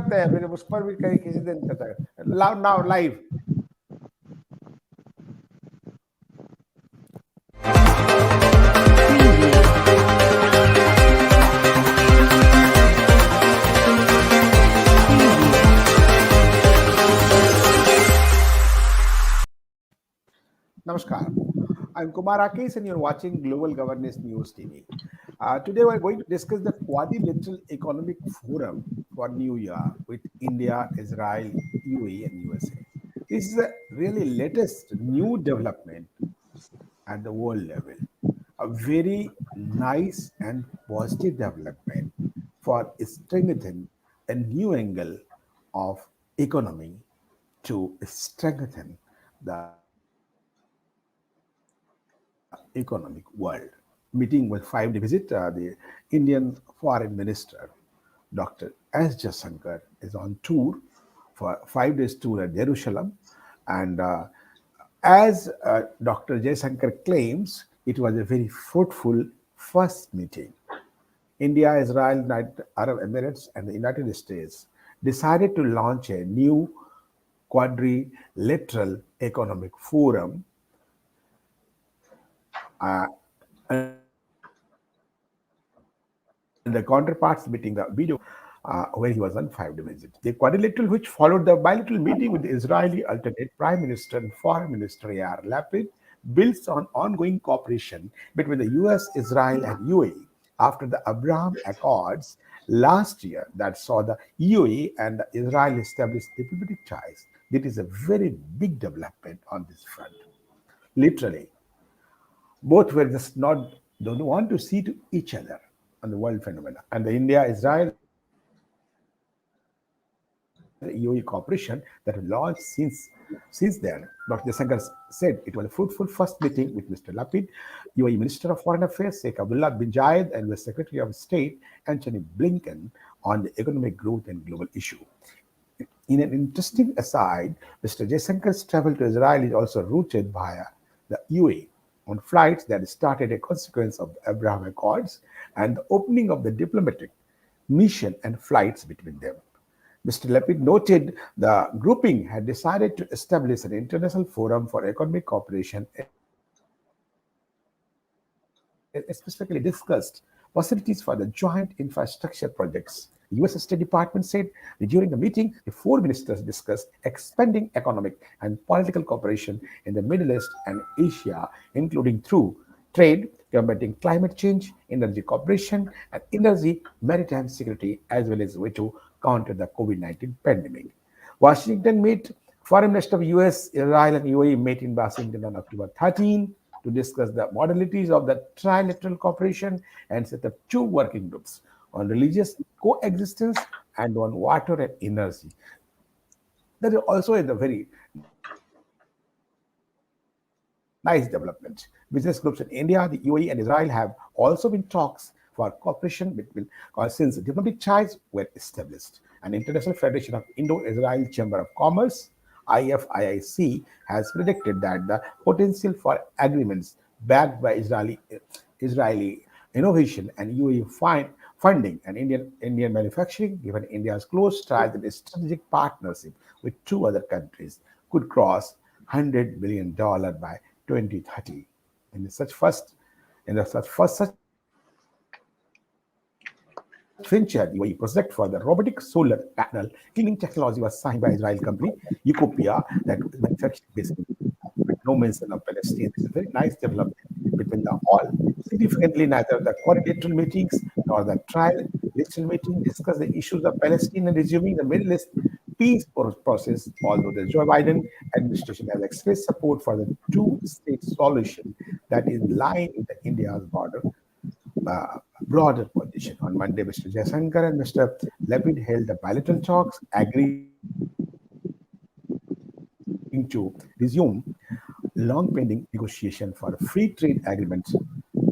सकते हैं, फिर उस पर भी कहीं किसी दिन now live. Namaskar. I'm Kumar Akis, and you're watching Global Governance News TV. Today, we're going to discuss the Quadrilateral Economic Forum for New Year with India, Israel, UAE, and USA. This is a really latest new development at the world level. A very nice and positive development for strengthening a new angle of economy to strengthen the economic world. Meeting will finally visit the Indian Foreign Minister, Dr. S. Jaishankar, is on tour for 5 days tour at Jerusalem. And as Dr. Jaishankar claims, it was a very fruitful first meeting. India, Israel, United Arab Emirates, and the United States decided to launch a new quadrilateral economic forum, uh, and the counterparts meeting the video where he was on 5 day visit. The quadrilateral, which followed the bilateral meeting with the Israeli alternate Prime Minister and Foreign Minister Yair Lapid, builds on ongoing cooperation between the US, Israel, and UAE after the Abraham Accords last year that saw the UAE and Israel establish diplomatic ties. That is a very big development on this front. Literally, both were just not don't want to see to each other on the world phenomena. And the India, Israel, UAE cooperation that will launch since then. Dr. Jaishankar said it was a fruitful first meeting with Mr. Lapid, UAE Minister of Foreign Affairs Sheikh Abdullah bin Zayed, and the Secretary of State Antony Blinken on the economic growth and global issue. In an interesting aside, Mr. Jaishankar's travel to Israel is also routed via the UAE on flights that started a consequence of the Abraham Accords and the opening of the diplomatic mission and flights between them. Mr. Lapid noted the grouping had decided to establish an international forum for economic cooperation, specifically discussed possibilities for the joint infrastructure projects. The US State Department said that during the meeting, the four ministers discussed expanding economic and political cooperation in the Middle East and Asia, including through trade, combating climate change, energy cooperation, and energy maritime security, as well as way to counter the COVID-19 pandemic. Washington met Foreign Minister of US, Israel, and UAE met in Washington on October 13 to discuss the modalities of the trilateral cooperation and set up two working groups on religious coexistence and on water and energy. That is also a very nice development. Business groups in India, the UAE, and Israel have also been talks for cooperation between, since diplomatic ties were established. An International Federation of Indo-Israel Chamber of Commerce, IFIIC, has predicted that the potential for agreements backed by Israeli innovation and UAE funding and Indian manufacturing, given India's close ties and strategic partnership with two other countries, could cross $100 billion by 2030. In such first in the such venture, the UAE project for the robotic solar panel cleaning technology was signed by Israeli company Ecopia that manufactured based in with no mention of Palestine. This is a very nice development between the all. Significantly, neither the coordinator meetings nor the trilateral meeting discussed the issues of Palestine and resuming the Middle East peace process, although the Joe Biden administration has expressed support for the two-state solution that is in line with the India's broader position. On Monday, Mr. Jaishankar and Mr. Lapid held the bilateral talks, agreeing to resume long pending negotiation for a free trade agreement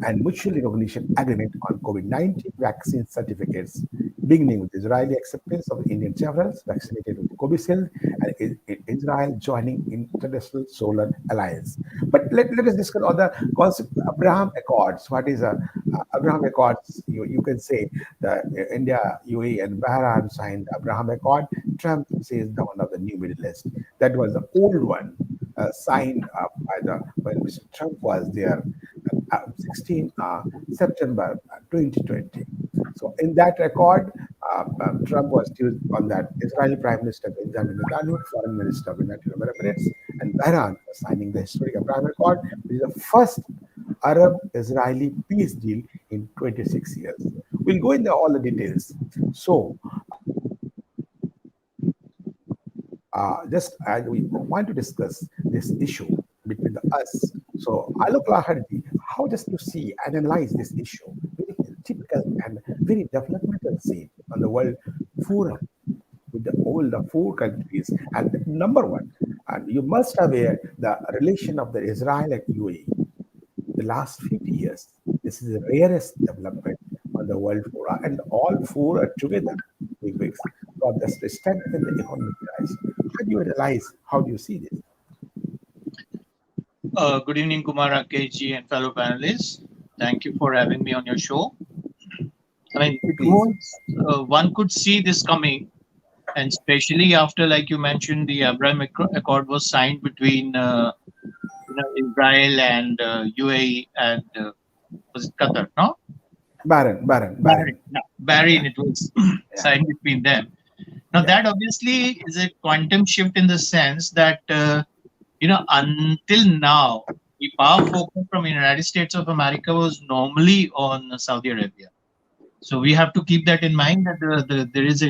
and mutual recognition agreement on COVID-19 vaccine certificates, beginning beginning with Israeli acceptance of Indian sovereigns vaccinated with Covishield and Israel joining International Solar Alliance. But let us discuss other concept, Abraham Accords. What is Abraham Accords? You can say the India, UAE, and Bahrain signed the Abraham Accord. Trump says the one of the new Middle East. That was the old one signed by the when Mr. Trump was there, 16 September 2020. So in that record, Trump was accused on that Israeli Prime Minister Benjamin Netanyahu, Foreign Minister of United Arab Emirates, and Bahrain was signing the historic Abraham Accord, which is the first Arab-Israeli peace deal in 26 years. We'll go into all the details. So just as we want to discuss this issue between us. So Alok Laharji, how just to see and analyze this issue, very typical and very developmental scene on the World Forum with all the four countries and number one. And you must aware the relation of the Israel and UAE the last 50 years. This is the rarest development on the world forum, and all four are together. Big wigs. So just to strengthen the economic ties. How do you realize? How do you see this? Good evening, Kumar Rakesh and fellow panelists. Thank you for having me on your show. I mean, it Please. was one could see this coming, and especially after, like you mentioned, the Abraham Accord was signed between Israel and UAE and was it Qatar? No, Baron. Bahrain. No, Bahrain. It was Yeah, signed between them. Now yeah. that obviously is a quantum shift in the sense that until now the power focus from United States of America was normally on Saudi Arabia. So we have to keep that in mind that there is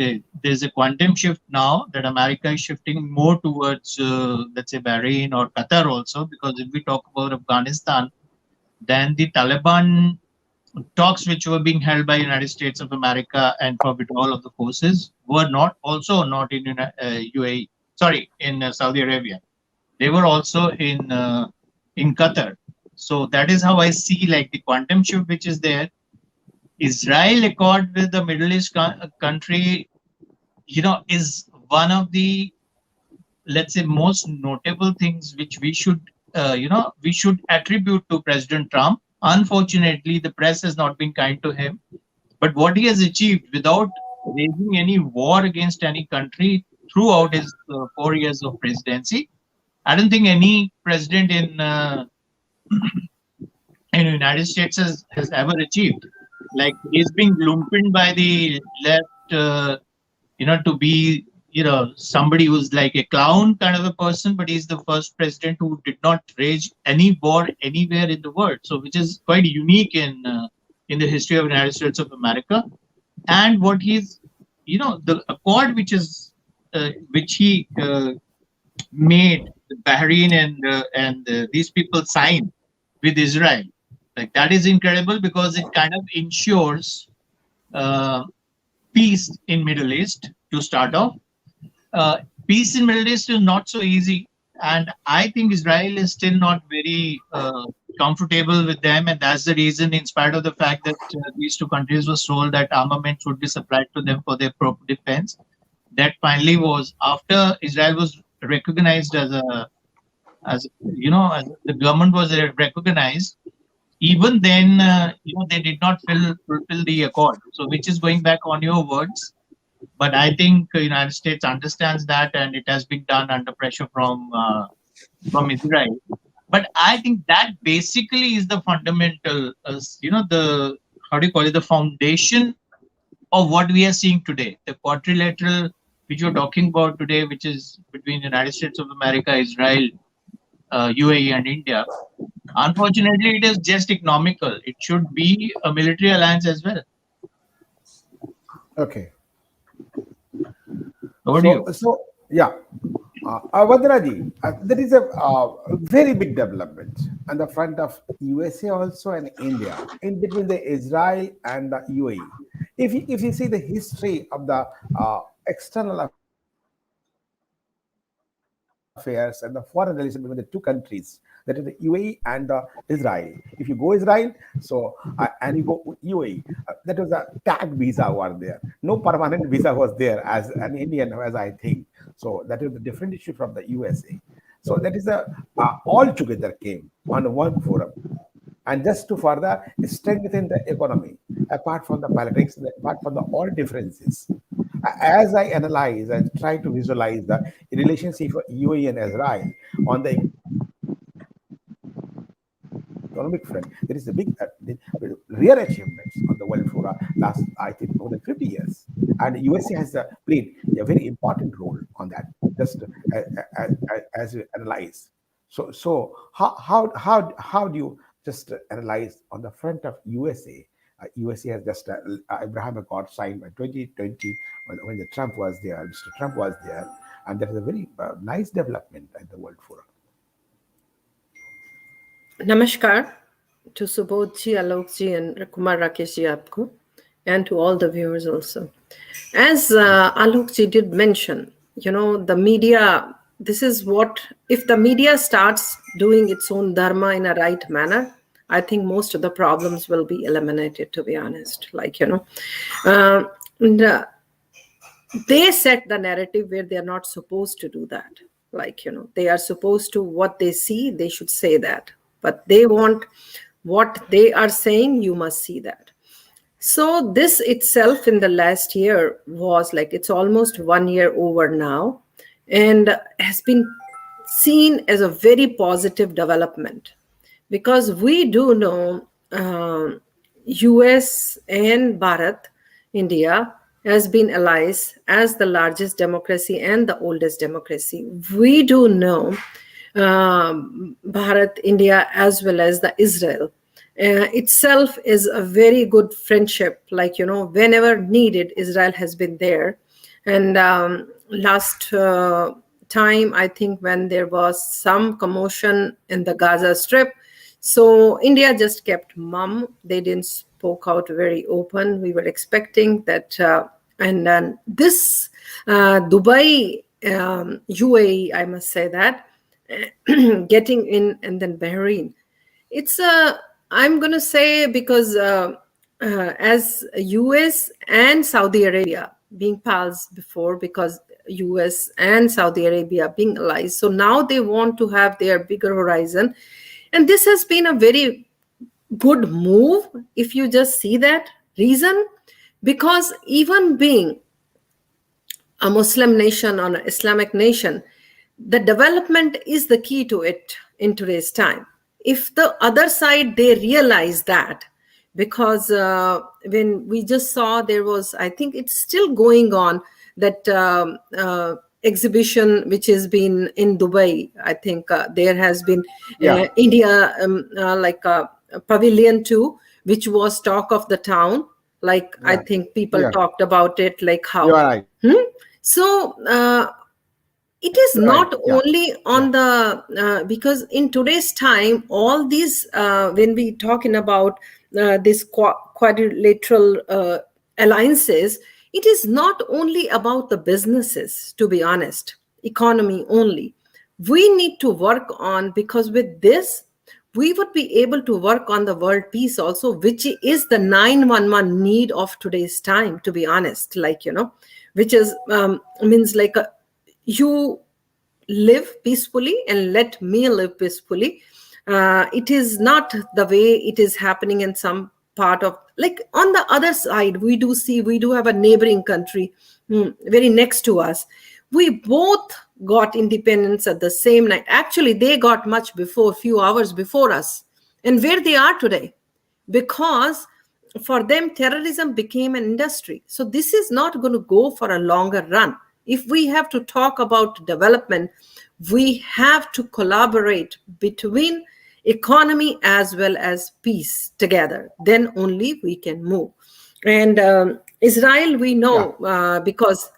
a quantum shift now that America is shifting more towards let's say Bahrain or Qatar also, because if we talk about Afghanistan, then the Taliban talks which were being held by United States of America and for withdrawal of the forces were not in UAE, sorry, in Saudi Arabia. They were also in Qatar. So that is how I see like the quantum shift which is there. Israel accord with the Middle East country, is one of the, let's say, most notable things which we should attribute to President Trump. Unfortunately, the press has not been kind to him. But what he has achieved without raising any war against any country throughout his 4 years of presidency, I don't think any president in the United States has ever achieved. Like he's being lumped by the left, to be, somebody who's like a clown kind of a person, but he's the first president who did not rage any war anywhere in the world. So, which is quite unique in the history of the United States of America. And what he's, the accord which he made Bahrain and these people signed with Israel. Like that is incredible because it kind of ensures uh, peace in Middle East to start off. Peace in Middle East is not so easy, and I think Israel is still not very comfortable with them, and that's the reason, in spite of the fact that these two countries were told that armaments would be supplied to them for their proper defense. That finally was after Israel was recognized as the government was recognized. Even then, they did not fulfill the accord. So, which is going back on your words, but I think United States understands that, and it has been done under pressure from Israel. But I think that basically is the fundamental, the how do you call it, the foundation of what we are seeing today. The quadrilateral, which you're talking about today, which is between the United States of America, Israel, UAE, and India. Unfortunately, it is just economical. It should be a military alliance as well. Okay. Over to So you. so yeah. Vadraji, there is a very big development on the front of USA also and India in between the Israel and the UAE. If you see the history of the external affairs of the United States of America, affairs and the foreign relations between the two countries, that is the UAE and the Israel. If you go Israel, so and you go UAE, that was a tag visa were there. No permanent visa was there as an Indian, as I think. So that is the different issue from the USA. So that is a all together came on one forum, and just to further strengthen the economy, apart from the politics, apart from the all differences. As I analyze, I try to visualize the relationship of UAE and Israel on the economic front. There is a big, rare achievements on the world for last, I think, more than 50 years. And USA has played a very important role on that, just as you analyze. So how do you just analyze on the front of USA? USA has just Abraham Accord signed by 2020 when the Trump was there, Mr. Trump was there, and that is a very nice development at the World Forum. Namaskar to Subodh ji, Alok ji, and Kumar Rakesh ji aapko, and to all the viewers also. As Alok ji did mention, the media, this is what, if the media starts doing its own dharma in a right manner, I think most of the problems will be eliminated, to be honest. They set the narrative where they are not supposed to do that. They are supposed to, what they see, they should say that. But they want what they are saying, you must see that. So this itself in the last year was it's almost 1 year over now, and has been seen as a very positive development, because we do know US and Bharat, India, has been allies as the largest democracy and the oldest democracy. We do know Bharat, India, as well as the Israel itself is a very good friendship. Whenever needed, Israel has been there. And last time, I think when there was some commotion in the Gaza Strip, so India just kept mum. They didn't spoke out very open. We were expecting that. And then this Dubai, UAE, I must say that, getting in, and then Bahrain. It's I'm going to say, because as US and Saudi Arabia being pals before, because US and Saudi Arabia being allies, so now they want to have their bigger horizon. And this has been a very good move, if you just see that reason, because even being a Muslim nation or an Islamic nation, the development is the key to it in today's time. If the other side, they realize that, because when we just saw, there was, I think it's still going on, that exhibition which has been in Dubai. I think there has been India, a pavilion too, which was talk of the town. I think people talked about it, how. You are right. So it is not only on the, because in today's time, all these, when we talking about this quadrilateral alliances, it is not only about the businesses, to be honest, economy only. We need to work on, because with this, we would be able to work on the world peace also, which is the 911 need of today's time, to be honest, which is, means you live peacefully and let me live peacefully. It is not the way it is happening in some part of, on the other side, we do have a neighboring country very next to us. We both got independence at the same night. Actually, they got much before, few hours before us. And where they are today, because for them, terrorism became an industry. So this is not going to go for a longer run. If we have to talk about development, we have to collaborate between economy as well as peace together. Then only we can move. And Israel, we know because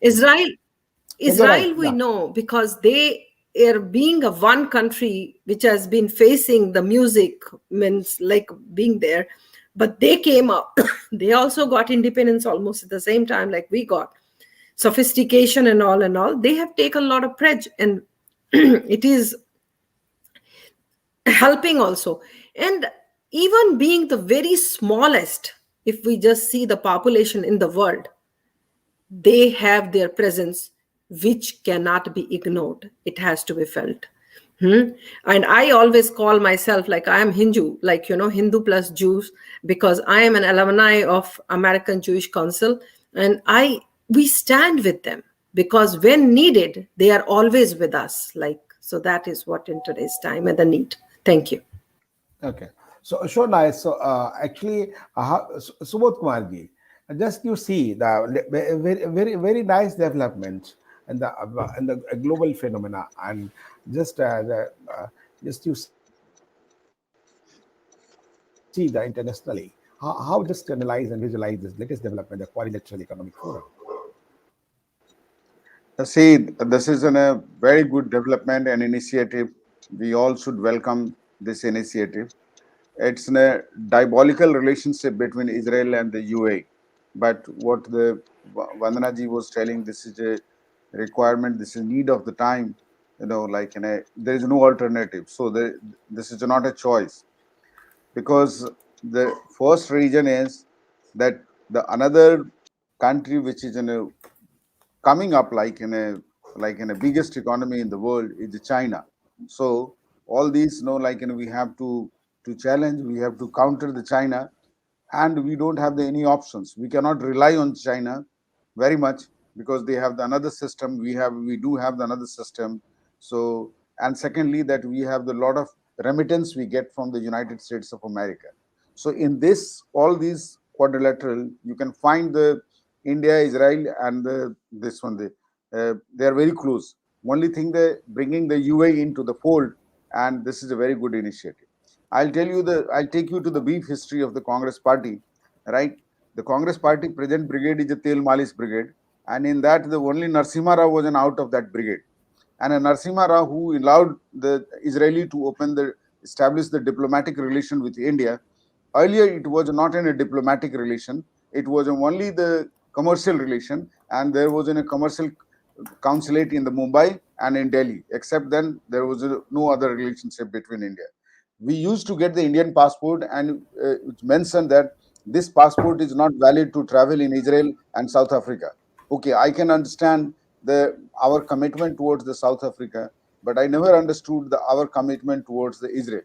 Israel, we know, because they are being a one country which has been facing the music, means being there, but they came up. They also got independence almost at the same time like we got. sophistication and all, they have taken a lot of pledge, and it is helping also. And even being the very smallest, if we just see the population in the world, they have their presence which cannot be ignored. It has to be felt. And I always call myself like I am Hindu, like, Hindu plus Jews, because I am an alumni of American Jewish Council, and we stand with them because when needed, they are always with us. Like, so that is what in today's time and the need. Thank you. Okay. So nice. So actually, Subodh Kumar ji, just you see the very nice development and the global phenomena, and just just you see the internationally how just analyze and visualize this latest development, the Quadrilateral Economic Forum. See, this is a very good development and initiative. We all should welcome this initiative. It's a diabolical relationship between Israel and the UAE. But what the Vandana ji was telling, this is a requirement, this is need of the time. Like there is no alternative. So this is not a choice, because the first reason is that the another country which is coming up like in a biggest economy in the world is China. So all these we have to challenge, we have to counter the China, and we don't have any options. We cannot rely on China very much because they have the another system. We do have the another system. So, and secondly, that we have the lot of remittance we get from the United States of America. So in this, all these quadrilateral, you can find the India, Israel, and this one. They are very close. Only thing, they bringing the UAE into the fold, and this is a very good initiative. I'll take you to the brief history of the Congress Party, right? The Congress Party present brigade is a Tel Malis brigade, and in that the only Narasimha Rao was an out of that brigade, and a Narasimha Rao who allowed the Israeli to establish the diplomatic relation with India. Earlier, it was not in a diplomatic relation; it was only the commercial relation, and there was a commercial consulate in the Mumbai and in Delhi. Except then, there was no other relationship between India. We used to get the Indian passport, and it mentioned that this passport is not valid to travel in Israel and South Africa. Okay, I can understand our commitment towards the South Africa, but I never understood our commitment towards the Israel.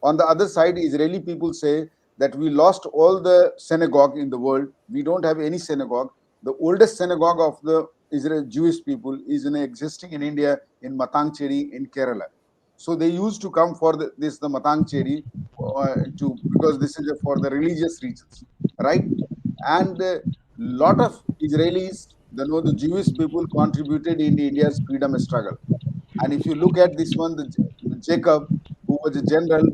On the other side, Israeli people say that we lost all the synagogue in the world. We don't have any synagogue. The oldest synagogue of the Israel Jewish people is existing in India in Matangcheri in Kerala. So they used to come for the Matangcheri because this is for the religious reasons, right? And a lot of Israelis, the Jewish people contributed in India's freedom struggle. And if you look at this one, the Jacob, who was a general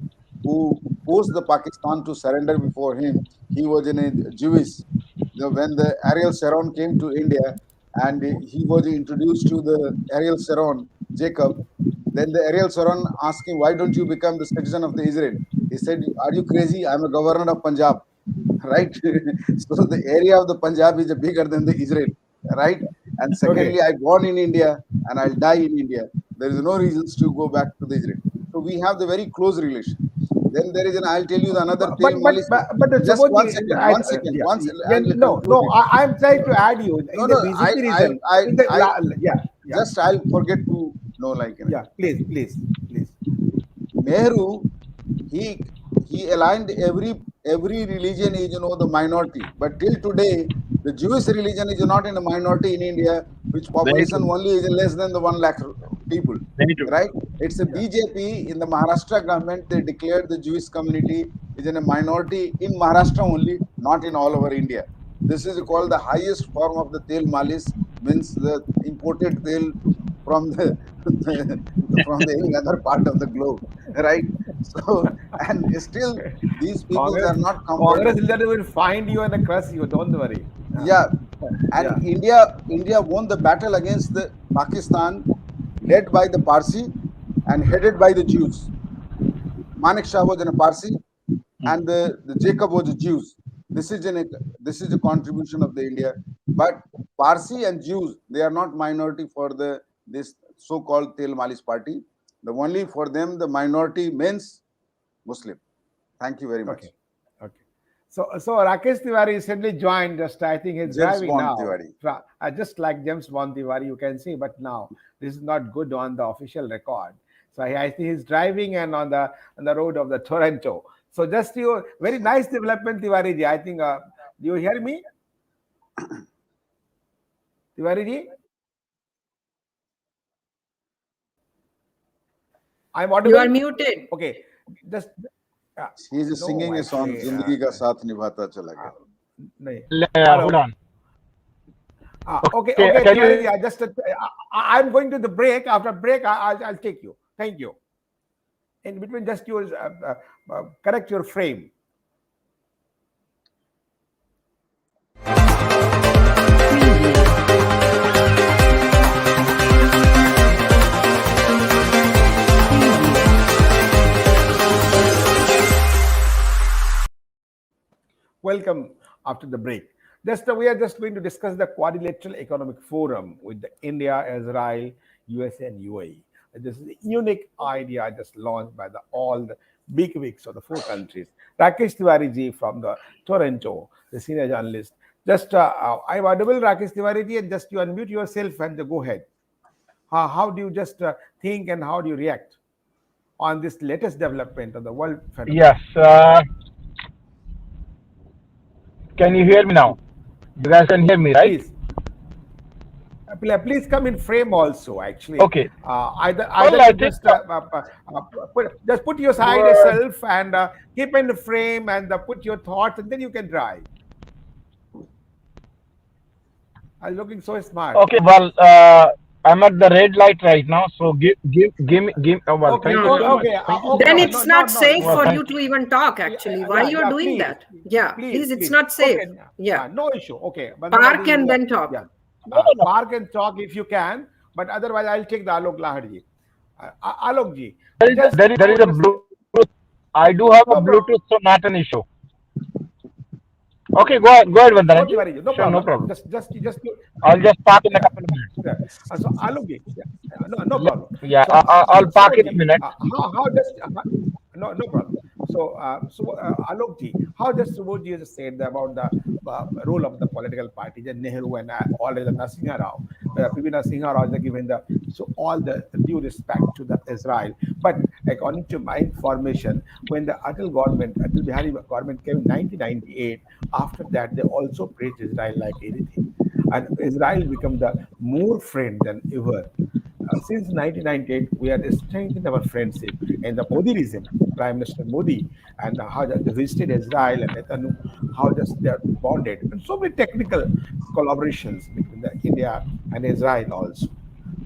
who forced the Pakistan to surrender before him, he was a Jewish. When the Ariel Sharon came to India and he was introduced to the Ariel Sharon, Jacob, then the Ariel Sharon asked him, why don't you become the citizen of the Israel? He said, are you crazy? I'm a governor of Punjab, right? So the area of the Punjab is bigger than the Israel, right? And secondly, I born in India and I'll die in India. There is no reasons to go back to the Israel. So we have the very close relation. Then there is I'll tell you the another tale. But Just Subodh, one second. I'm trying to add you in the basic reason. Just I'll forget to know Please. Nehru, he aligned every religion is the minority, but till today the Jewish religion is not in a minority in India, which population only is less than the 1 lakh people, right? It's a BJP in the Maharashtra government. They declared the Jewish community is in a minority in Maharashtra only, not in all over India. This is called the highest form of the tel malis, means the imported tel from from any other part of the globe, right? So, and still these people are not Congress will find you and crush you. Don't worry. Yeah, and India won the battle against the Pakistan, led by the Parsi and headed by the Jews. Manek Shah was a Parsi, and the Jacob was a Jews. This is a contribution of the India. But Parsi and Jews, they are not minority for the this so-called Tel Malis party. The only for them the minority means Muslim. Thank you very much. Okay. Okay. So Rakesh Tiwari recently joined. Just I think he's James driving Bond now. Tiwari. Just like James Bond Tiwari, you can see. But now this is not good on the official record. So I think he's driving and on the road of the Toronto. So just you very nice development, Tiwari ji. I think. Do you hear me, Tiwari ji? I'm You are audible. muted. Okay. Just He is no, singing a song, actually. Zindagi Ka Saath Nibhata Chala Gaya. No. Hold Hello. on. Okay, Can okay, you? Tiwari ji, I'm going to the break. After break, I'll take you. Thank you. In between, just use correct your frame. Welcome after the break. We are just going to discuss the Quadrilateral Economic Forum with the India, Israel, USA, and UAE. This is a unique idea just launched by all the big wigs of the four countries. Rakesh Tiwari ji from the Toronto, the senior journalist. Just I'm audible, Rakesh Tiwari ji, and just you unmute yourself and go ahead. How do you just think and how do you react on this latest development of the world phenomenon? Yes. Can you hear me now? You guys can hear me, right? Please. Please come in frame also. Actually, Okay. Either Well, you I think just put your side yourself and keep in the frame and put your thoughts, and then you can drive. I'm looking so smart. okay. Well, I'm at the red light right now, so give me. Well, Okay, thank No, you so no. much. Thank you so Then much. it's not safe Well, for thank you to even talk, actually. Why yeah, you're doing please, that? Yeah, please, it's not safe. Okay, Yeah. no issue. Okay, Park and then yeah, talk. No, no, no. park and talk if you can, but otherwise I'll take the Alok Lahari. Alok ji, There is just there is a just Bluetooth. I do have a no problem. Bluetooth, so not an issue. Okay, go ahead, No, Vandanaji. Tiwari ji, no Sure, no problem. problem. Just I'll just park in a yeah. couple of minutes. Yeah. So Alok ji, yeah, no Yeah, problem. yeah. So I'll park in a Subodh ji, minute. how does no problem. So Alok ji, how does Subodh ji has said about the role of the political parties and Nehru and all the Narasimha Rao, P.V. Narasimha Rao has given all the due respect to the Israel. But according to my information, when the Atal Bihari government came in 1998, after that they also praised Israel like anything, and Israel became the more friend than ever. Since 1998, we are strengthening our friendship. And the Modi regime, Prime Minister Modi, and how they visited Israel and Netanyahu, how just they are bonded, and so many technical collaborations between the India and Israel also.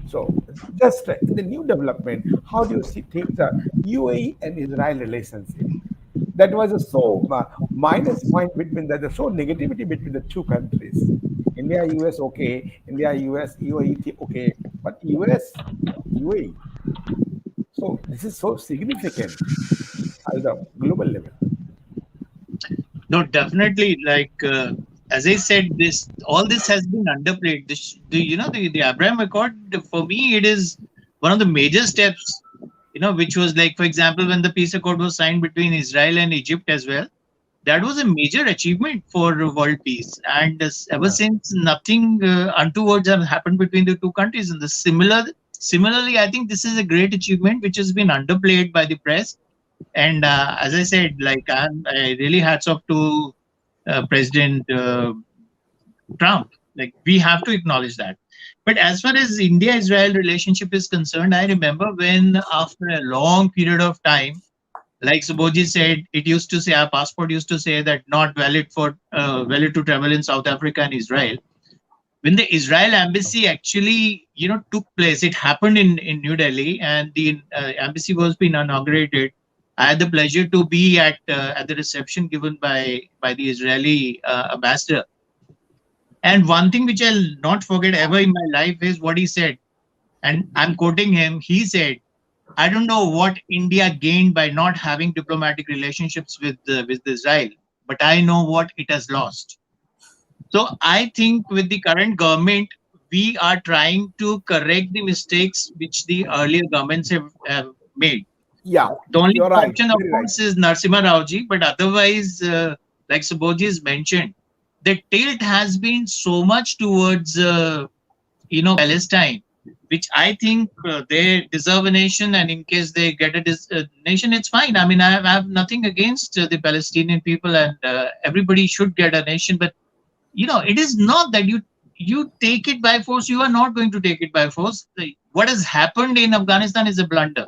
So, just in the new development, how do you think the UAE and Israel relationship? That was a so minus point between the so negativity between the two countries. India, US, okay. India, US, UAE, okay. But US, UAE. So this is so significant at the global level. No, definitely. Like as I said, this all this has been underplayed. The Abraham Accord, for me, it is one of the major steps. Which was like, for example, when the peace accord was signed between Israel and Egypt as well. That was a major achievement for world peace, and ever Yeah. since, nothing untowards have happened between the two countries. And similarly, I think this is a great achievement which has been underplayed by the press. And as I said, like I really hats off to President Trump. Like, we have to acknowledge that. But as far as India-Israel relationship is concerned, I remember when, after a long period of time, like Subodhi said, it used to say, our passport used to say that not valid to travel in South Africa and Israel. When the Israel embassy actually took place, it happened in New Delhi, and the embassy was being inaugurated. I had the pleasure to be at the reception given by the Israeli ambassador. And one thing which I'll not forget ever in my life is what he said. And I'm quoting him. He said, I don't know what India gained by not having diplomatic relationships with Israel, but I know what it has lost. So I think with the current government, we are trying to correct the mistakes which the earlier governments have made. Yeah, The only you're right. exception, of Very right. course, is Narsimha Raoji, but otherwise, like Subodhi has mentioned, the tilt has been so much towards Palestine, which I think they deserve a nation, and in case they get a nation, it's fine. I mean, I have nothing against the Palestinian people, and everybody should get a nation. But it is not that you take it by force. You are not going to take it by force. What has happened in Afghanistan is a blunder.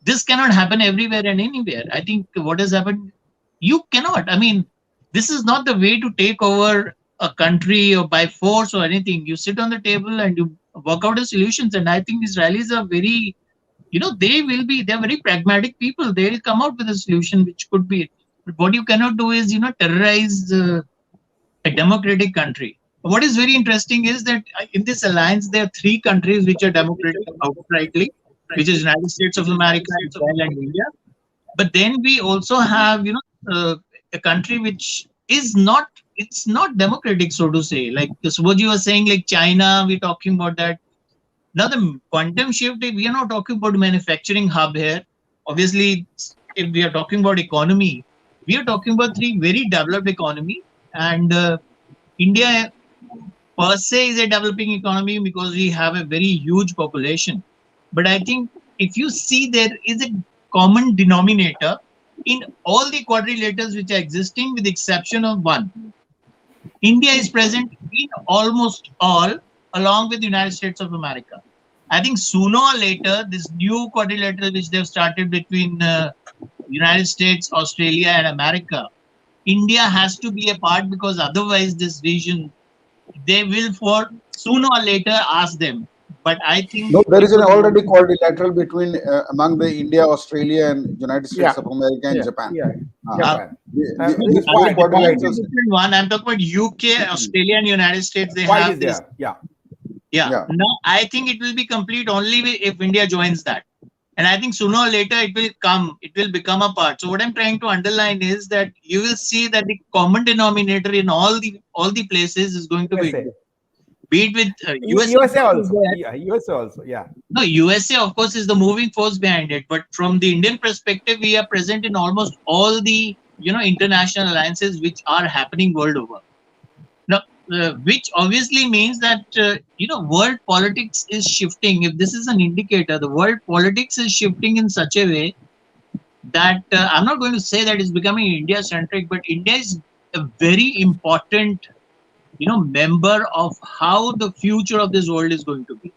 This cannot happen everywhere and anywhere. I think what has happened, you cannot. I mean, this is not the way to take over a country or by force or anything. You sit on the table and you work out the solutions. And I think Israelis are very, they're very pragmatic people. They will come out with a solution which could be. But what you cannot do is, terrorize a democratic country. What is very interesting is that in this alliance, there are three countries which are democratic outrightly, which is United States of America, Israel, and India. But then we also have, a country which is not, it's not democratic, so to say. Like Subhaji was saying, like China, we're talking about that. Now the quantum shift, we are not talking about manufacturing hub here. Obviously, if we are talking about economy, we are talking about three very developed economy, and India per se is a developing economy because we have a very huge population. But I think if you see, there is a common denominator in all the quadrilaterals which are existing, with the exception of one. India is present in almost all, along with the United States of America. I think sooner or later, this new quadrilateral which they've started between United States, Australia, and America, India has to be a part, because otherwise this region, they will for sooner or later ask them. But I think No, there it is an will. already quadrilateral between among the India, Australia, and United Yeah, States of America and yeah, Japan. yeah. Uh, Japan. No, these four Quite, Japan, Japan quite is a is quadrilaterals. different one. I'm talking about UK, Australia, and United States. They quite have is this. there. Yeah. Yeah. Yeah. Now I think it will be complete only if India joins that. And I think sooner or later it will come. It will become a part. So what I'm trying to underline is that you will see that the common denominator in all the places is going to be USA. India. Be it with USA, of USA course, is also. there. Yeah, USA also. Yeah. No, USA, of course, is the moving force behind it. But from the Indian perspective, we are present in almost all the international alliances which are happening world over. Now, which obviously means that world politics is shifting. If this is an indicator, the world politics is shifting in such a way that I'm not going to say that it's becoming India centric, but India is a very important member of how the future of this world is going to be.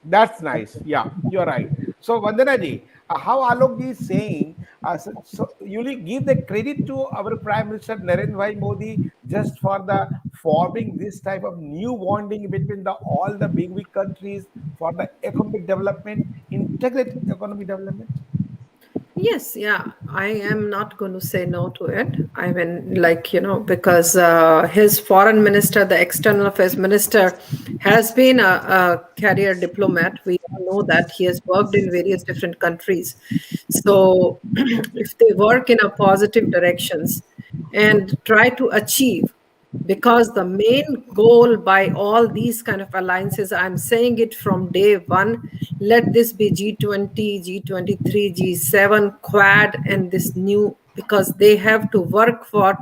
That's nice. Yeah, you're right. So, Vandanaji, how Alokji is saying, so you will give the credit to our Prime Minister Narendra Bhai Modi just for the forming this type of new bonding between the all the big countries for the economic development, integrated economic development. Yes, yeah, I am not going to say no to it. I mean, like, because his foreign minister, the external affairs minister, has been a career diplomat. We all know that he has worked in various different countries. So, if they work in a positive directions and try to achieve, because the main goal by all these kind of alliances, I'm saying it from day one, let this be G20, G23, G7, Quad, and this new, because they have to work for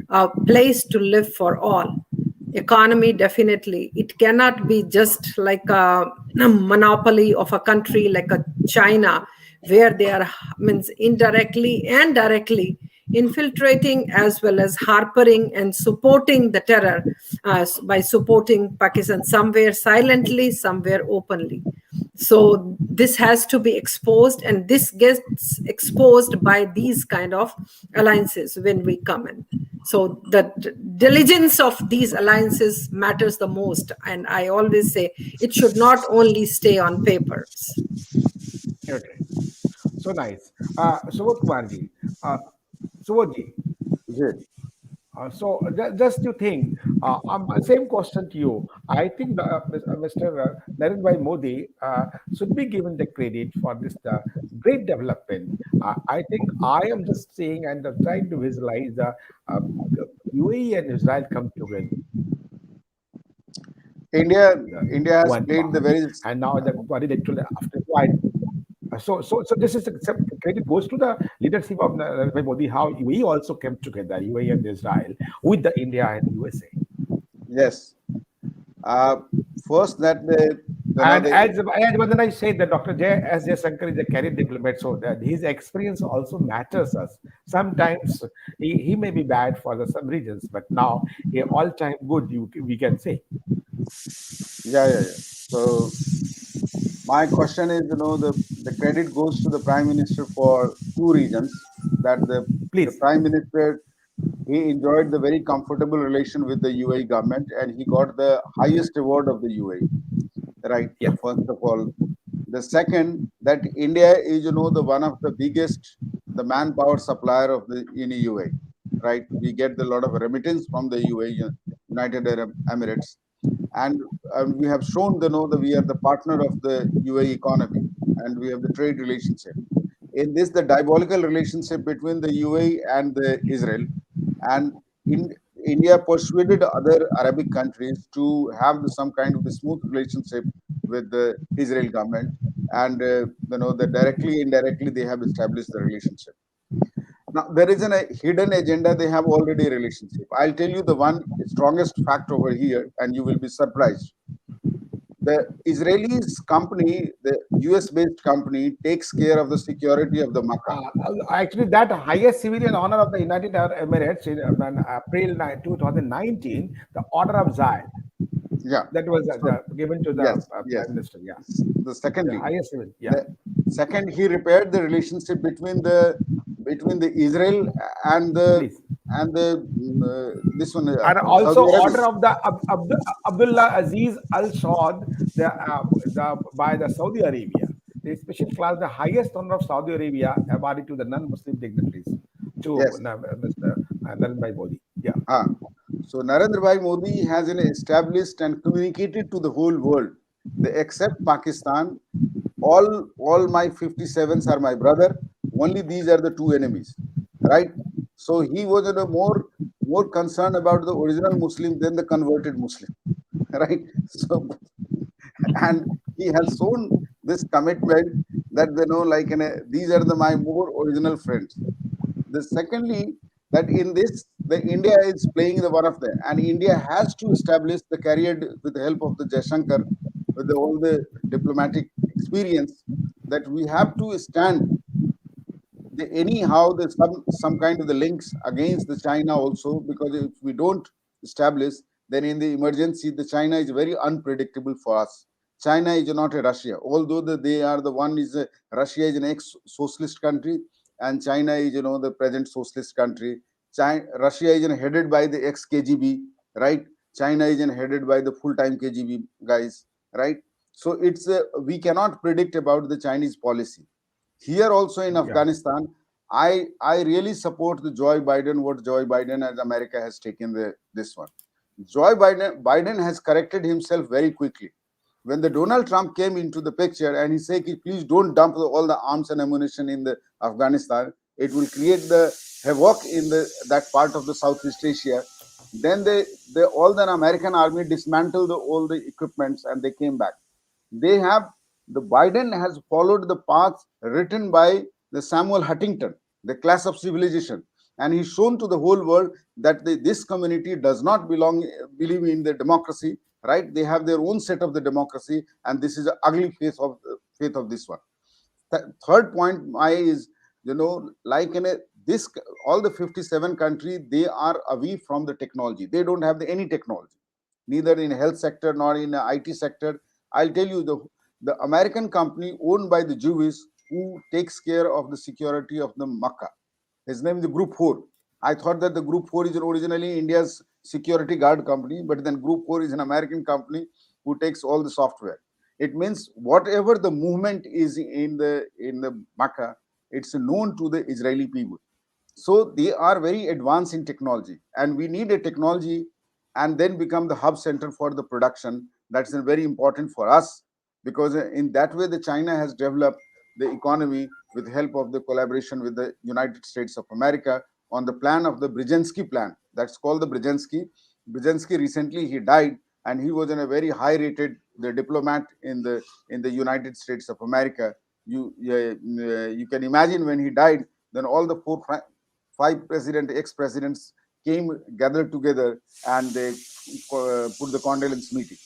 a place to live for all. Economy, definitely it cannot be just like a monopoly of a country like a China, where they are, means, indirectly and directly infiltrating as well as harboring and supporting the terror, by supporting Pakistan, somewhere silently, somewhere openly. So this has to be exposed, and this gets exposed by these kind of alliances when we come in. So the diligence of these alliances matters the most, and I always say it should not only stay on papers. Okay. So nice. Subodh Kumarji, Subodhji, Yes. Just to think, same question to you. I think Mr. Narendra Bhai Modi should be given the credit for this great development. I think I am just saying and trying to visualize UAE and Israel come together. India has one played the part, very and now the quadrilateral after quite. So this is credit goes to the leadership of Narendra Modi. How we also came together, UAE and Israel, with the India and USA. yes. Uh, First that And the as Vandana said, that Dr. J. S. Shankar is a career diplomat, so that his experience also matters us. Sometimes he may be bad for some regions, but now a all-time good, we can say. yeah. So my question is, the credit goes to the Prime Minister for two reasons. That the Please. Prime Minister, he enjoyed the very comfortable relation with the UAE government, and he got the highest award of the UAE. Right. Yeah. First of all, the second, that India is, the one of the biggest, the manpower supplier of the in UAE. Right. We get a lot of remittance from the UAE, United Arab Emirates, and we have shown that we are the partner of the UAE economy, and we have the trade relationship. In this, the diabolical relationship between the UAE and the Israel, and in India persuaded other Arabic countries to have some kind of the smooth relationship with the Israel government, and that directly, indirectly, they have established the relationship. Now there is a hidden agenda. They have already a relationship. I'll tell you the one strongest fact over here, and you will be surprised. The Israelis company, the US based company, takes care of the security of the Makkah. Actually, that highest civilian honor of the United Arab Emirates in April 2019, the Order of Zayed, Yeah. that was So given to the yes. Prime Minister. Yeah, The the secondly, highest civilian. Yeah, the second, he repaired the relationship between the Israel and the please. this one, And Saudi also Arabia. order of the Abdullah Aziz Al Saud, by the Saudi Arabia. The special class, the highest honor of Saudi Arabia, awarded to the non-Muslim dignitaries, to Yes. Mr. Narendra Modi. Yeah, Ah. So Narendra Bhai Modi has established and communicated to the whole world. They accept Pakistan. All my 57s are my brother. Only these are the two enemies, right? So he was more concerned about the original Muslim than the converted Muslim, right? So, and he has shown this commitment that these are my more original friends. The secondly, that in this, the India is playing the one of them, and India has to establish the career with the help of the Jaishankar, with all the diplomatic experience, that we have to stand anyhow there's some kind of the links against the China also, because if we don't establish, then in the emergency, the China is very unpredictable for us. China is not a Russia, although they are the one is Russia is an ex-socialist country, and China is the present socialist country. Russia is headed by the ex-KGB, right? China is headed by the full-time KGB guys, right? So we cannot predict about the Chinese policy. Here also in yeah, Afghanistan, I really support the Joe Biden, what Joe Biden as America has taken this one. Joe Biden has corrected himself very quickly. When the Donald Trump came into the picture and he said, please don't dump all the arms and ammunition in the Afghanistan, it will create the havoc in that part of the Southeast Asia. Then all the American army dismantled all the equipments and they came back. They have The Biden has followed the path written by the Samuel Huntington, the class of civilization, and he's shown to the whole world that this community does not believe in the democracy. Right? They have their own set of the democracy, and this is an ugly faith of this one. Third point, my is like this, all the 57 countries, they are away from the technology. They don't have any technology, neither in health sector nor in the IT sector. I'll tell you, the American company owned by the Jews who takes care of the security of the Makkah. His name is the Group 4. I thought that the Group 4 is originally India's security guard company, but then Group 4 is an American company who takes all the software. It means whatever the movement is in the Makkah, it's known to the Israeli people. So they are very advanced in technology, and we need a technology and then become the hub center for the production. That's very important for us, because in that way the China has developed the economy with help of the collaboration with the United States of America on the plan of the Brzezinski plan. That's called the Brzezinski. Brzezinski recently he died, and he was in a very high rated the diplomat in the United States of America. You can imagine when he died, then all the five ex presidents came gathered together, and they put the condolence meeting.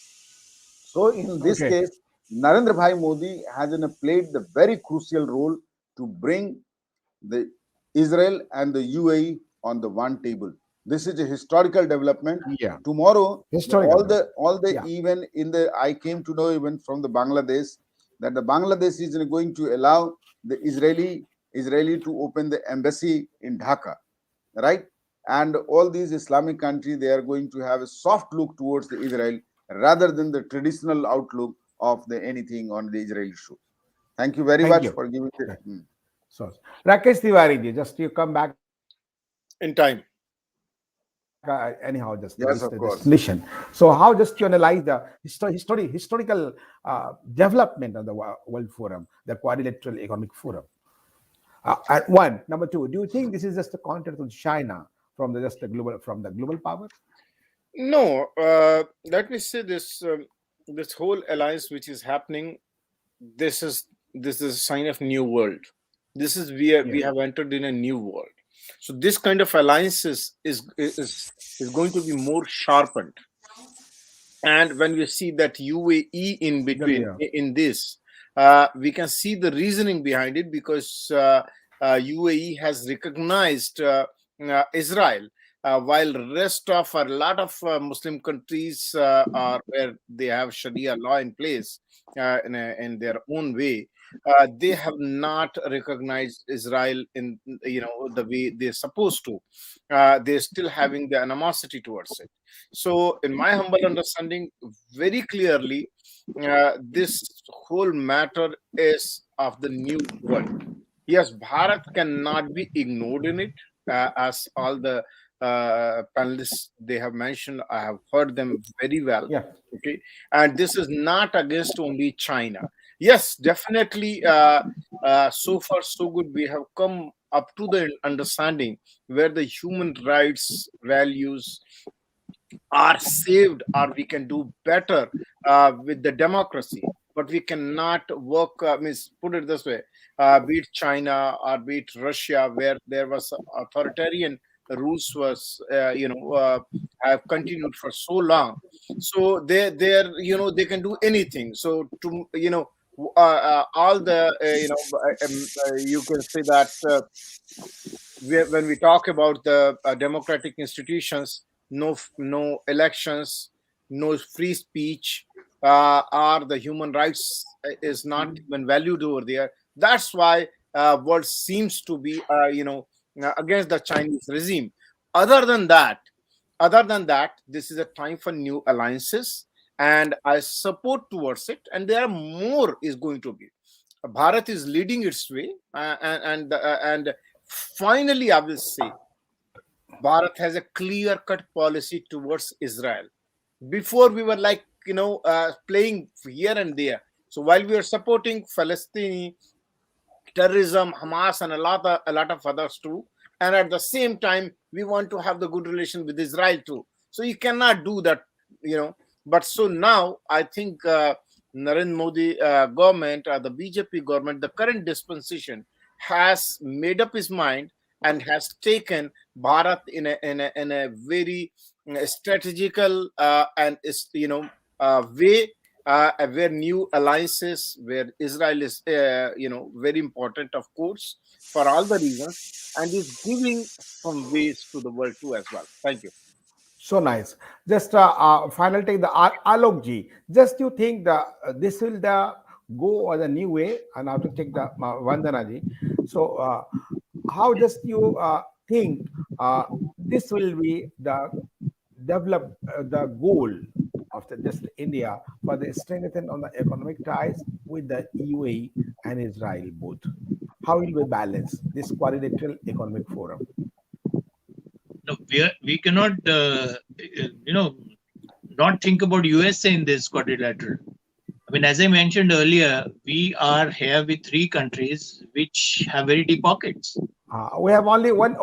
So in this Okay. case, Narendra Bhai Modi has played the very crucial role to bring the Israel and the UAE on the one table. This is a historical development. Yeah. Tomorrow, Historical. all the Yeah. even in the I came to know even from the Bangladesh that the Bangladesh is going to allow the Israeli to open the embassy in Dhaka, right? And all these Islamic countries, they are going to have a soft look towards the Israel rather than the traditional outlook of the anything on the Israeli issue. Thank you very Thank much you. for giving it. Okay. So, Rakesh Tiwari ji, just you come back In time. anyhow, just Yes, reach of the course. destination. So, how just you analyze the historical development of the World Forum, the Quadrilateral Economic Forum? And one, number two, do you think this is just a counter to China from the global power? No, let me say this: this whole alliance which is happening, this is a sign of new world. This is we Yeah. have entered in a new world. So this kind of alliances is going to be more sharpened. And when we see that UAE in between Yeah. in this, we can see the reasoning behind it, because UAE has recognized Israel, while rest of a lot of Muslim countries are where they have Sharia law in place in their own way. They have not recognized Israel in the way they're supposed to. They're still having the animosity towards it. So, in my humble understanding, very clearly, this whole matter is of the new world. Yes, Bharat cannot be ignored in it, as all the panelists they have mentioned. I have heard them very well. Yeah. Okay, and this is not against only China. Yes, definitely. So far, so good. We have come up to the understanding where the human rights values are saved, or we can do better with the democracy, but we cannot work, means put it this way, be it China or be it Russia, where there was authoritarian rules was have continued for so long. So they're they can do anything. So to all the you can say that when we talk about the democratic institutions, no elections, no free speech, or the human rights is not even valued over there. That's why world seems to be against the Chinese regime. Other than that, this is a time for new alliances, and I support towards it. And there are more is going to be. Bharat is leading its way, and finally, I will say, Bharat has a clear-cut policy towards Israel. Before we were like playing here and there. So while we are supporting Palestine, terrorism, Hamas, and a lot of others too, and at the same time we want to have the good relation with Israel too. So you cannot do that, But so now I think Narendra Modi government, or the BJP government, the current dispensation has made up his mind and has taken Bharat in a very strategical and way, where new alliances, where Israel is, very important, of course, for all the reasons, and is giving some ways to the world too as well. Thank you. So nice. Just final take the Alok ji. Just you think this will the go or the new way, and I have to take the Vandana ji. So how just you think this will be the develop the goal of just India for the strengthen on the economic ties with the UAE and Israel both? How will we balance this quadrilateral economic forum? No, we cannot, not think about USA in this quadrilateral. I mean, as I mentioned earlier, we are here with three countries which have very deep pockets. We have only 1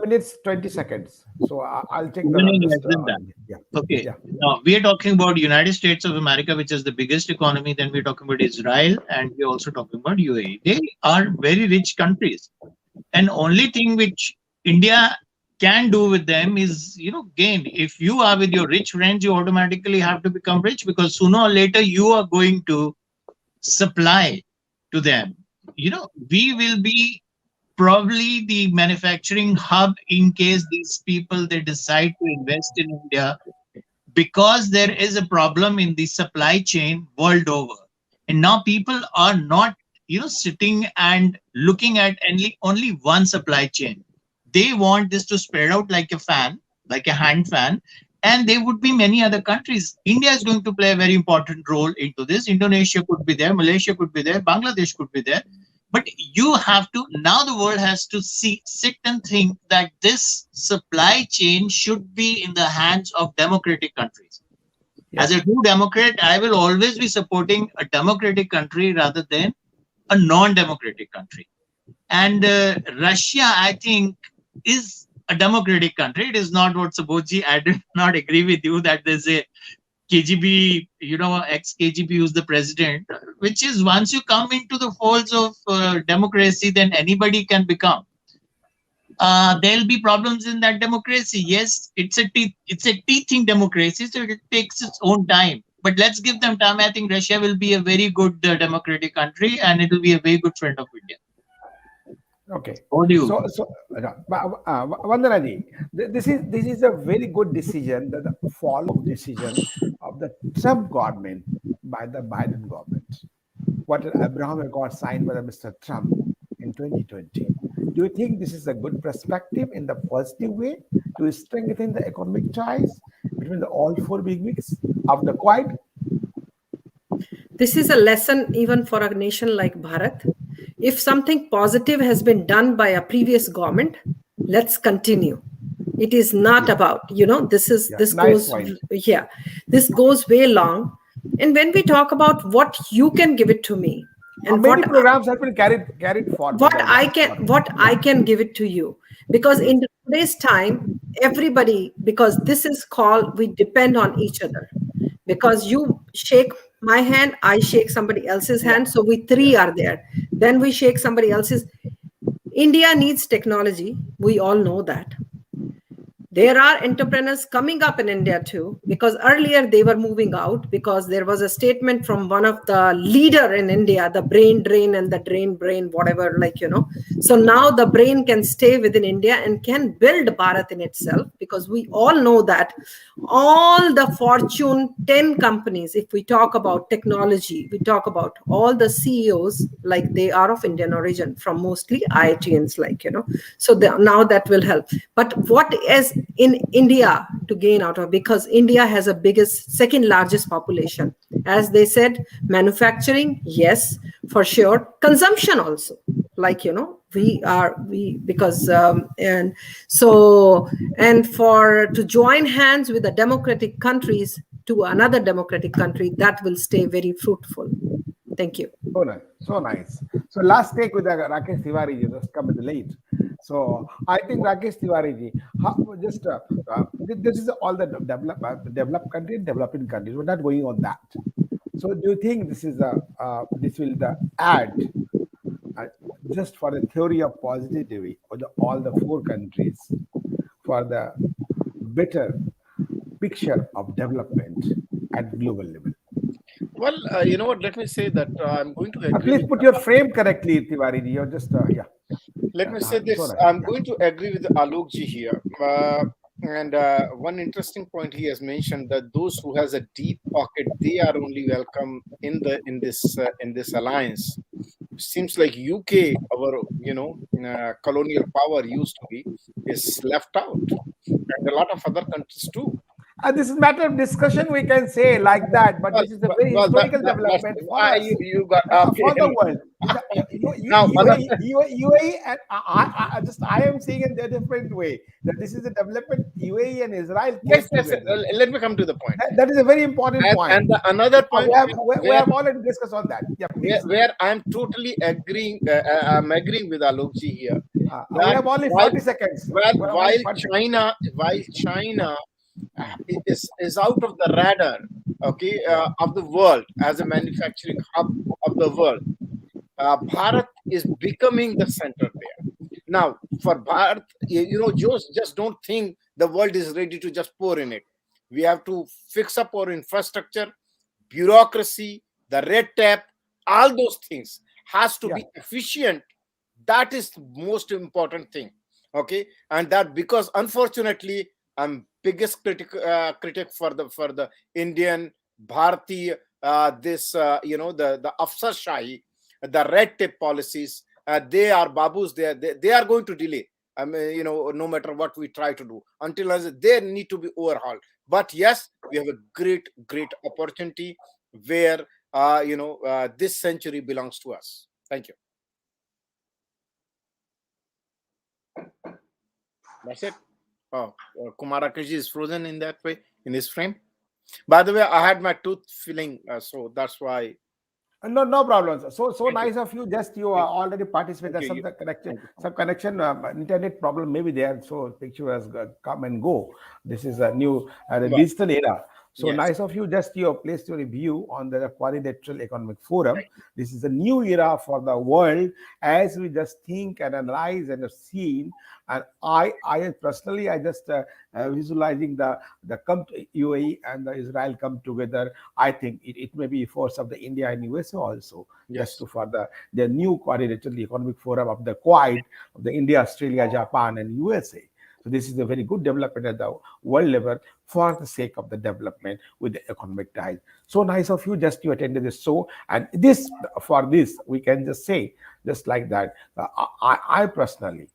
minute 20 seconds, so I'll take the Even in this. less than that. Yeah, Okay. yeah, Now we are talking about United States of America, which is the biggest economy. Then we're talking about Israel, and we're also talking about UAE. They are very rich countries, and only thing which India can do with them is, gain. If you are with your rich friends, you automatically have to become rich, because sooner or later you are going to supply to them. We will be probably the manufacturing hub in case these people they decide to invest in India, because there is a problem in the supply chain world over. And now people are not sitting and looking at only one supply chain. They want this to spread out like a fan, like a hand fan. And there would be many other countries. India is going to play a very important role into this. Indonesia could be there, Malaysia could be there, Bangladesh could be there. But you have to, now the world has to sit and think that this supply chain should be in the hands of democratic countries. yeah. As a true Democrat, I will always be supporting a democratic country rather than a non-democratic country. And Russia, I think, is a democratic country. It is not what Subodhji. I do not agree with you that there's a KGB, ex-KGB who's the president, which is, once you come into the folds of democracy, then anybody can become. There'll be problems in that democracy. Yes, it's a teething democracy, so it takes its own time. But let's give them time. I think Russia will be a very good democratic country, and it will be a very good friend of India. Okay. What do you? Vandanaji, this is a very good decision, the follow decision of the Trump government by the Biden government. What Abraham Accord signed by Mr. Trump in 2020. Do you think this is a good perspective in the positive way to strengthen the economic ties between the all four big weeks of the Quad? This is a lesson even for a nation like Bharat. If something positive has been done by a previous government, let's continue. It is not about, this Nice goes, point. this goes way long. And when we talk about what you can give it to me, and many programs have been carried forward. what I can give it to you, because in today's time, everybody, because this is called, we depend on each other, because you shake my hand, I shake somebody else's hand, so we three are there, then we shake somebody else's. India needs technology, we all know that. There are entrepreneurs coming up in India too, because earlier they were moving out because there was a statement from one of the leader in India, the brain drain and the drain brain, whatever, So now the brain can stay within India and can build Bharat in itself, because we all know that all the Fortune 10 companies, if we talk about technology, we talk about all the CEOs, like they are of Indian origin, from mostly IITians, So now that will help. But what is in India to gain out of, because India has a second largest population. As they said, manufacturing, yes, for sure. Consumption also, to join hands with the democratic countries to another democratic country, that will stay very fruitful. Thank you. So nice. So last take with Rakesh Tiwari, you just come in late. So I think Rakesh Tiwari ji, this is all the developed country and developing countries. We're not going on that. So do you think this will add just for the theory of positivity of all the four countries for the better picture of development at global level? Well, you know what? Let me say that I'm going to agree. Please put your frame correctly, Tiwari ji. You're just Let me say this. I'm going to agree with Alok ji here. And one interesting point he has mentioned, that those who has a deep pocket, they are only welcome in this alliance. Seems like UK, our colonial power used to be, is left out, and a lot of other countries too. This is matter of discussion, we can say like that, but Well, this is a very historical that's development for us, you got for okay. the world. Now, other, UAE and I am seeing in a different way that this is a development. UAE and Israel yes, came yes. together. Let me come to the point. That is a very important point. And the another point We have already discussed on that. Yeah, please. where I'm totally agreeing. I'm agreeing with Alokji here. We That have only 40 seconds. We have only 40 seconds. While China is out of the radar, okay, of the world as a manufacturing hub of the world, Bharat is becoming the center there. Now, for Bharat, just don't think the world is ready to just pour in it. We have to fix up our infrastructure, bureaucracy, the red tape, all those things has to be efficient. That is the most important thing. Okay, and that because unfortunately, I'm biggest critic for the Indian Bharati this the Afsarshahi, the red tape policies. They are babus. They are going to delay. I mean, no matter what we try to do, until they need to be overhauled. But yes, we have a great opportunity where this century belongs to us. Thank you. That's it. Oh, Kumar Akashi is frozen in that way in his frame. By the way, I had my tooth filling, so that's why. No problems. So Thank nice you. of you. Just you already participated. Thank you. Some connection, internet problem maybe there. So picture has come and go. This is a new the Well, digital era. So yes. nice of you. Just you placed your review on the Quadrilateral Economic Forum. Thank This is a new era for the world as we just think and analyze and have seen. And I personally, I just visualizing the UAE and the Israel come together. I think it may be force of the India and USA also, Yes. just for the new Quadrilateral Economic Forum of the Quad of the India, Australia, Japan, and USA. So this is a very good development at the world level for the sake of the development with the economic ties. So nice of you just you attended this show. And this for this, we can just say, just like that, I personally,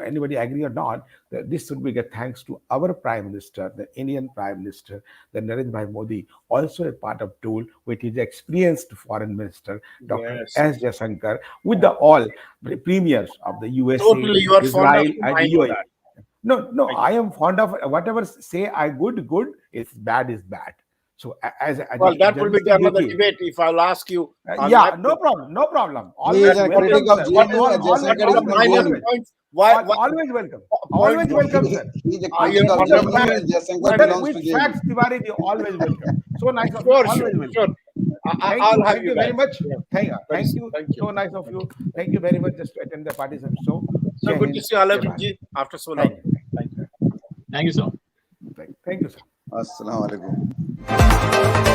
anybody agree or not, that this should be a thanks to our Prime Minister, the Indian Prime Minister, the Narendra Bhai Modi, also a part of tool, which is experienced Foreign Minister, Dr. Yes. S. Jaishankar, with the all premiers of the USA, Totally, you are fond of Israel, him. and I know UAE. that. No, Thank I am fond of whatever say I good, is bad is bad. So as Well, that will be journalistic another duty, debate if I'll ask you. On yeah, my no problem. He is Always a welcome, critic of sir. GNU. Always, Jaishankar what is are the from minor GNU. points? always welcome. Always welcome, sir. He is a Are you critic of With the on the GNU. facts, Jaishankar belongs with to GNU. facts, Tiwari, you always welcome. So nice of you, Sure, always welcome. sure. I'll have Thank you you very guys. much. Yeah. Thank you. Thank you. So nice of you. Thank you very much just to attend the parties of show. So Jai good Hind, to see all of Jai Bharat. you after so long. Thank you. Thank you. Thank you, sir. Thank you, sir. Assalamu alaikum.